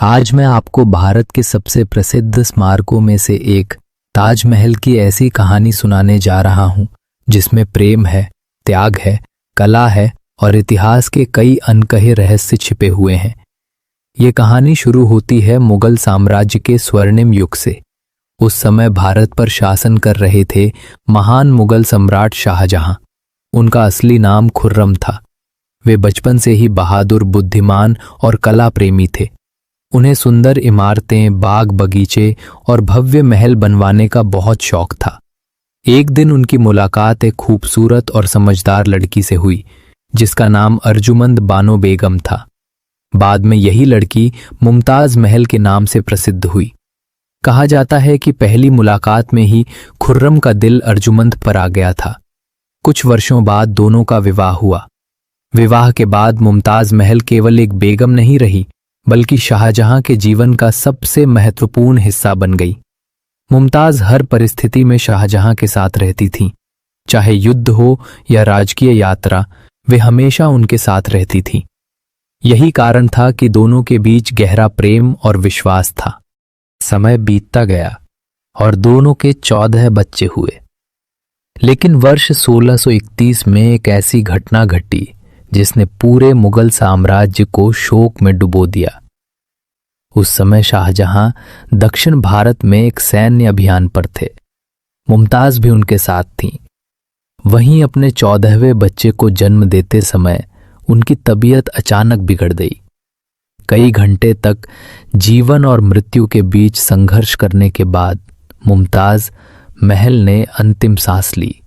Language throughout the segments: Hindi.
आज मैं आपको भारत के सबसे प्रसिद्ध स्मारकों में से एक ताजमहल की ऐसी कहानी सुनाने जा रहा हूं जिसमें प्रेम है, त्याग है, कला है और इतिहास के कई अनकहे रहस्य छिपे हुए हैं। ये कहानी शुरू होती है मुगल साम्राज्य के स्वर्णिम युग से। उस समय भारत पर शासन कर रहे थे महान मुगल सम्राट शाहजहां। उनका असली नाम खुर्रम था। वे बचपन से ही बहादुर, बुद्धिमान और कला प्रेमी थे। उन्हें सुंदर इमारतें, बाग बगीचे और भव्य महल बनवाने का बहुत शौक था। एक दिन उनकी मुलाकात एक खूबसूरत और समझदार लड़की से हुई जिसका नाम अर्जुमंद बानो बेगम था। बाद में यही लड़की मुमताज महल के नाम से प्रसिद्ध हुई। कहा जाता है कि पहली मुलाकात में ही खुर्रम का दिल अर्जुमंद पर आ गया था। कुछ वर्षों बाद दोनों का विवाह हुआ। विवाह के बाद मुमताज महल केवल एक बेगम नहीं रही बल्कि शाहजहां के जीवन का सबसे महत्वपूर्ण हिस्सा बन गई। मुमताज हर परिस्थिति में शाहजहां के साथ रहती थीं। चाहे युद्ध हो या राजकीय यात्रा, वे हमेशा उनके साथ रहती थीं। यही कारण था कि दोनों के बीच गहरा प्रेम और विश्वास था। समय बीतता गया और दोनों के 14 बच्चे हुए। लेकिन वर्ष 1631 में एक ऐसी घटना घटी जिसने पूरे मुगल साम्राज्य को शोक में डुबो दिया। उस समय शाहजहां दक्षिण भारत में एक सैन्य अभियान पर थे। मुमताज भी उनके साथ थीं। वहीं अपने 14वें बच्चे को जन्म देते समय उनकी तबीयत अचानक बिगड़ गई। कई घंटे तक जीवन और मृत्यु के बीच संघर्ष करने के बाद मुमताज महल ने अंतिम सांस ली।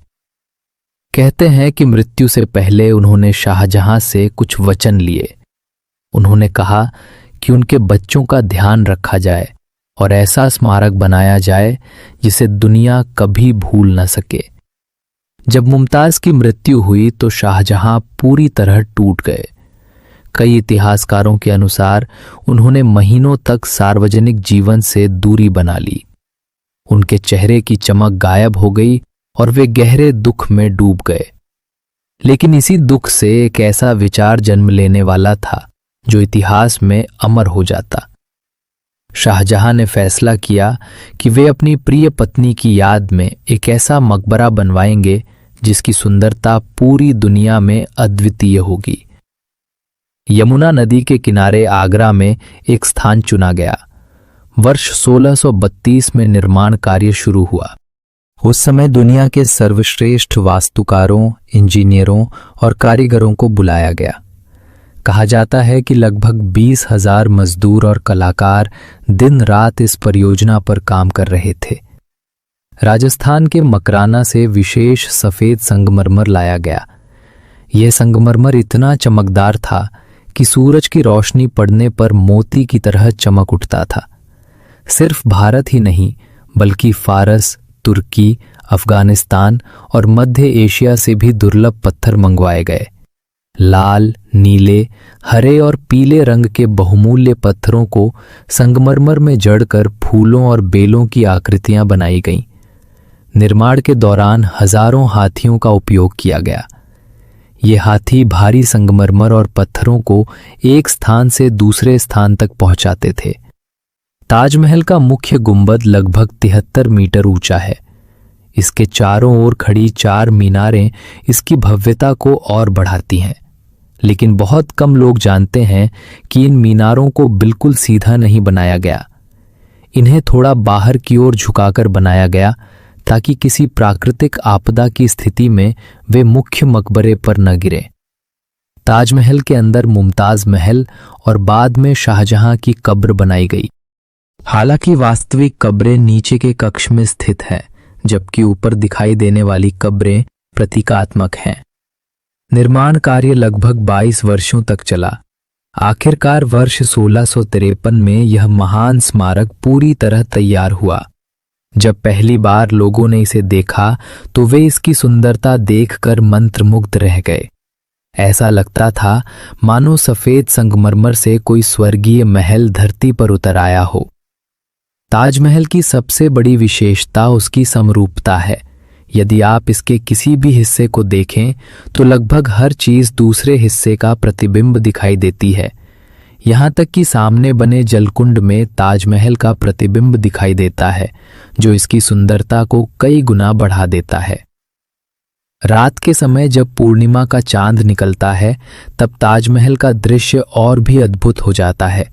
कहते हैं कि मृत्यु से पहले उन्होंने शाहजहां से कुछ वचन लिए। उन्होंने कहा कि उनके बच्चों का ध्यान रखा जाए और ऐसा स्मारक बनाया जाए जिसे दुनिया कभी भूल न सके। जब मुमताज की मृत्यु हुई तो शाहजहां पूरी तरह टूट गए। कई इतिहासकारों के अनुसार उन्होंने महीनों तक सार्वजनिक जीवन से दूरी बना ली। उनके चेहरे की चमक गायब हो गई और वे गहरे दुख में डूब गए। लेकिन इसी दुख से एक ऐसा विचार जन्म लेने वाला था जो इतिहास में अमर हो जाता। शाहजहां ने फैसला किया कि वे अपनी प्रिय पत्नी की याद में एक ऐसा मकबरा बनवाएंगे जिसकी सुंदरता पूरी दुनिया में अद्वितीय होगी। यमुना नदी के किनारे आगरा में एक स्थान चुना गया। वर्ष 1632 में निर्माण कार्य शुरू हुआ। उस समय दुनिया के सर्वश्रेष्ठ वास्तुकारों, इंजीनियरों और कारीगरों को बुलाया गया। कहा जाता है कि लगभग 20,000 मजदूर और कलाकार दिन रात इस परियोजना पर काम कर रहे थे। राजस्थान के मकराना से विशेष सफेद संगमरमर लाया गया। यह संगमरमर इतना चमकदार था कि सूरज की रोशनी पड़ने पर मोती की तरह चमक उठता था। सिर्फ भारत ही नहीं बल्कि फारस, तुर्की, अफगानिस्तान और मध्य एशिया से भी दुर्लभ पत्थर मंगवाए गए। लाल, नीले, हरे और पीले रंग के बहुमूल्य पत्थरों को संगमरमर में जड़कर फूलों और बेलों की आकृतियां बनाई गईं। निर्माण के दौरान हजारों हाथियों का उपयोग किया गया। ये हाथी भारी संगमरमर और पत्थरों को एक स्थान से दूसरे स्थान तक पहुंचाते थे। ताजमहल का मुख्य गुंबद लगभग 73 मीटर ऊंचा है। इसके चारों ओर खड़ी 4 मीनारें इसकी भव्यता को और बढ़ाती हैं। लेकिन बहुत कम लोग जानते हैं कि इन मीनारों को बिल्कुल सीधा नहीं बनाया गया। इन्हें थोड़ा बाहर की ओर झुकाकर बनाया गया ताकि किसी प्राकृतिक आपदा की स्थिति में वे मुख्य मकबरे पर न गिरे। ताजमहल के अंदर मुमताज महल और बाद में शाहजहां की कब्र बनाई गई। हालांकि वास्तविक कब्रें नीचे के कक्ष में स्थित हैं, जबकि ऊपर दिखाई देने वाली कब्रें प्रतीकात्मक हैं। निर्माण कार्य लगभग 22 वर्षों तक चला। आखिरकार वर्ष 1653 में यह महान स्मारक पूरी तरह तैयार हुआ। जब पहली बार लोगों ने इसे देखा तो वे इसकी सुंदरता देखकर मंत्रमुग्ध रह गए। ऐसा लगता था मानो सफेद संगमरमर से कोई स्वर्गीय महल धरती पर उतर आया हो। ताजमहल की सबसे बड़ी विशेषता उसकी समरूपता है। यदि आप इसके किसी भी हिस्से को देखें तो लगभग हर चीज दूसरे हिस्से का प्रतिबिंब दिखाई देती है। यहाँ तक कि सामने बने जलकुंड में ताजमहल का प्रतिबिंब दिखाई देता है, जो इसकी सुंदरता को कई गुना बढ़ा देता है। रात के समय जब पूर्णिमा का चांद निकलता है, तब ताजमहल का दृश्य और भी अद्भुत हो जाता है।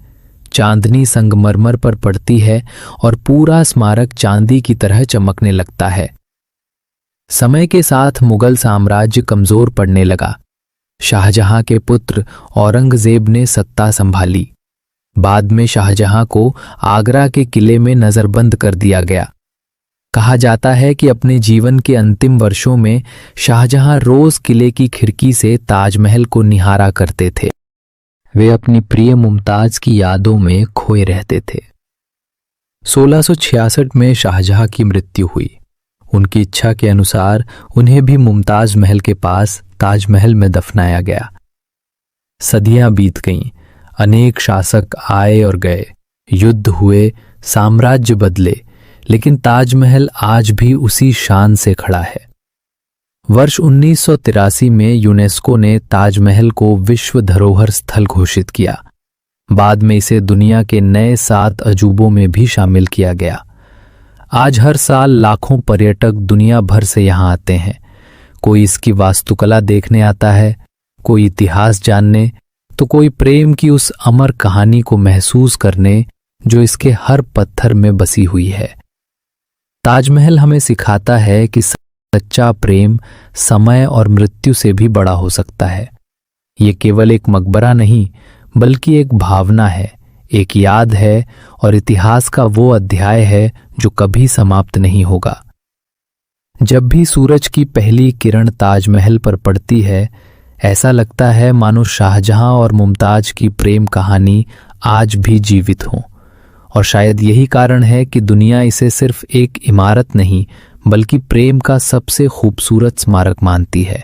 चांदनी संगमरमर पर पड़ती है और पूरा स्मारक चांदी की तरह चमकने लगता है। समय के साथ मुगल साम्राज्य कमजोर पड़ने लगा। शाहजहां के पुत्र औरंगजेब ने सत्ता संभाली। बाद में शाहजहां को आगरा के किले में नजरबंद कर दिया गया। कहा जाता है कि अपने जीवन के अंतिम वर्षों में शाहजहां रोज किले की खिड़की से ताजमहल को निहारा करते थे। वे अपनी प्रिय मुमताज की यादों में खोए रहते थे। 1666 में शाहजहां की मृत्यु हुई। उनकी इच्छा के अनुसार उन्हें भी मुमताज महल के पास ताजमहल में दफनाया गया। सदियां बीत गईं, अनेक शासक आए और गए, युद्ध हुए, साम्राज्य बदले, लेकिन ताजमहल आज भी उसी शान से खड़ा है। वर्ष 1983 में यूनेस्को ने ताजमहल को विश्व धरोहर स्थल घोषित किया। बाद में इसे दुनिया के नए 7 अजूबों में भी शामिल किया गया। आज हर साल लाखों पर्यटक दुनिया भर से यहाँ आते हैं। कोई इसकी वास्तुकला देखने आता है, कोई इतिहास जानने, तो कोई प्रेम की उस अमर कहानी को महसूस करने जो इसके हर पत्थर में बसी हुई है। ताजमहल हमें सिखाता है कि सच्चा प्रेम समय और मृत्यु से भी बड़ा हो सकता है। ये केवल एक मकबरा नहीं, बल्कि एक भावना है, एक याद है और इतिहास का वो अध्याय है जो कभी समाप्त नहीं होगा। जब भी सूरज की पहली किरण ताजमहल पर पड़ती है, ऐसा लगता है मानो शाहजहां और मुमताज की प्रेम कहानी आज भी जीवित हो। और शायद यही कारण है कि दुनिया इसे सिर्फ एक इमारत नहीं, बल्कि प्रेम का सबसे खूबसूरत स्मारक मानती है।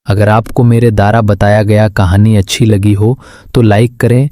अगर आपको मेरे द्वारा बताया गया कहानी अच्छी लगी हो तो लाइक करें,